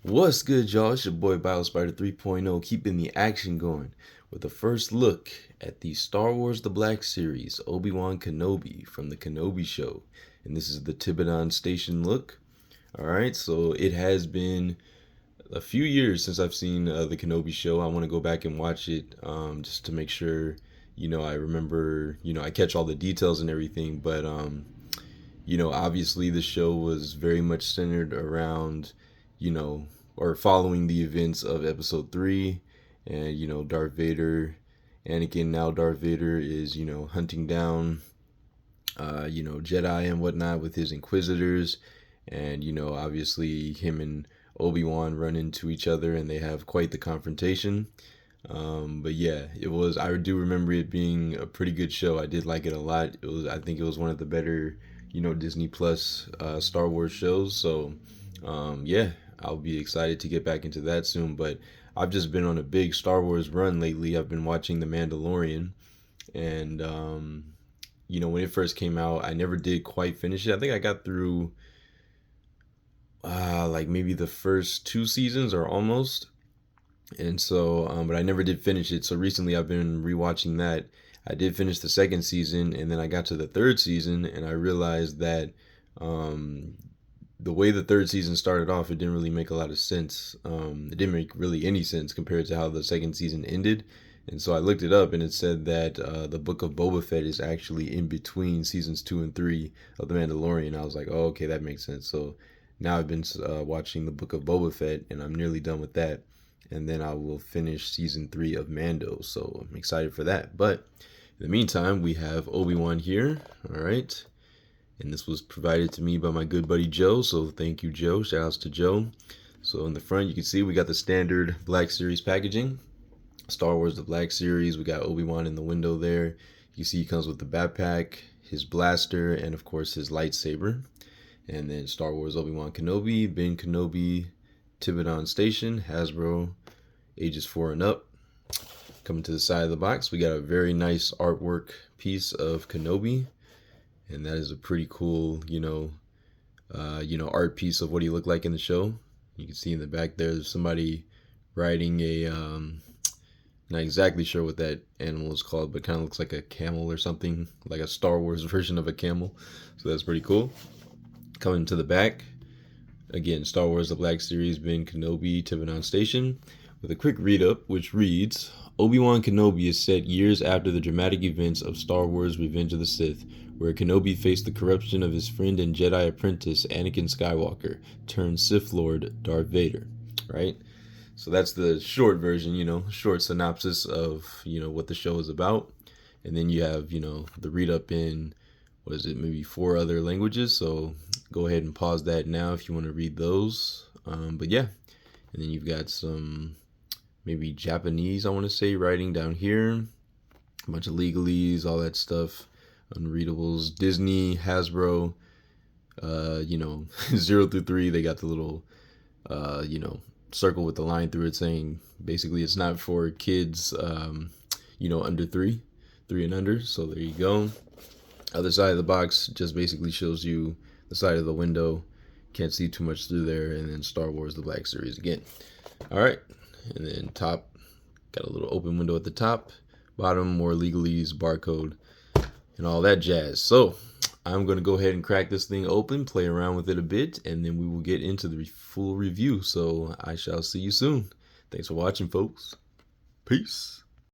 What's good, y'all? It's your boy Spider 3.0, keeping the action going with the first look at the Star Wars The Black Series, Obi-Wan Kenobi from the Kenobi show. And this is the Tibidon station look. Alright, so it has been a few years since I've seen the Kenobi show. I want to go back and watch it just to make sure, I remember, I catch all the details and everything. But, obviously the show was very much centered around, you know, or following the events of episode 3. And, Darth Vader, Anakin, now Darth Vader, is, hunting down, Jedi and whatnot with his Inquisitors. And, obviously him and Obi-Wan run into each other and they have quite the confrontation. But yeah, I do remember it being a pretty good show. I did like it a lot. I think it was one of the better, Disney Plus Star Wars shows. So, yeah, I'll be excited to get back into that soon. But I've just been on a big Star Wars run lately. I've been watching The Mandalorian. And, when it first came out, I never did quite finish it. I think I got through like maybe the first 2 seasons or almost. And so, but I never did finish it. So recently I've been rewatching that. I did finish the second season, and then I got to the third season, and I realized that the way the third season started off, it didn't really make a lot of sense. It didn't make really any sense compared to how the second season ended. And so I looked it up, and it said that the Book of Boba Fett is actually in between seasons 2 and 3 of The Mandalorian. I was like, oh, okay, that makes sense. So now I've been watching the Book of Boba Fett, and I'm nearly done with that. And then I will finish season 3 of Mando. So I'm excited for that. But in the meantime, we have Obi-Wan here. All right. And this was provided to me by my good buddy Joe. So thank you, Joe. Shout outs to Joe. So in the front, you can see we got the standard Black Series packaging. Star Wars The Black Series. We got Obi-Wan in the window there. You see he comes with the backpack, his blaster, and of course his lightsaber. And then Star Wars Obi-Wan Kenobi, Ben Kenobi, Tibidon Station, Hasbro, ages 4 and up. Coming to the side of the box, we got a very nice artwork piece of Kenobi. And that is a pretty cool, art piece of what he looked like in the show. You can see in the back there's somebody riding a, not exactly sure what that animal is called, but kind of looks like a camel or something, like a Star Wars version of a camel. So that's pretty cool. Coming to the back, again, Star Wars The Black Series, Ben Kenobi, Tibidon Station, with a quick read-up, which reads, Obi-Wan Kenobi is set years after the dramatic events of Star Wars Revenge of the Sith, where Kenobi faced the corruption of his friend and Jedi apprentice Anakin Skywalker, turned Sith Lord Darth Vader, right? So that's the short version, short synopsis of, what the show is about. And then you have, the read-up in, maybe 4 other languages. So go ahead and pause that now if you want to read those. But yeah, and then you've got some maybe Japanese, I want to say, writing down here. A bunch of legalese, all that stuff. Unreadables. Disney, Hasbro, 0 through 3, they got the little, circle with the line through it saying basically it's not for kids, under 3 and under. So there you go. Other side of the box just basically shows you the side of the window. Can't see too much through there. And then Star Wars The Black Series again. All right. And then top, got a little open window at the top. Bottom, more legalese, barcode, and all that jazz. So I'm going to go ahead and crack this thing open, play around with it a bit, and then we will get into the full review. So I shall see you soon. Thanks for watching, folks. Peace.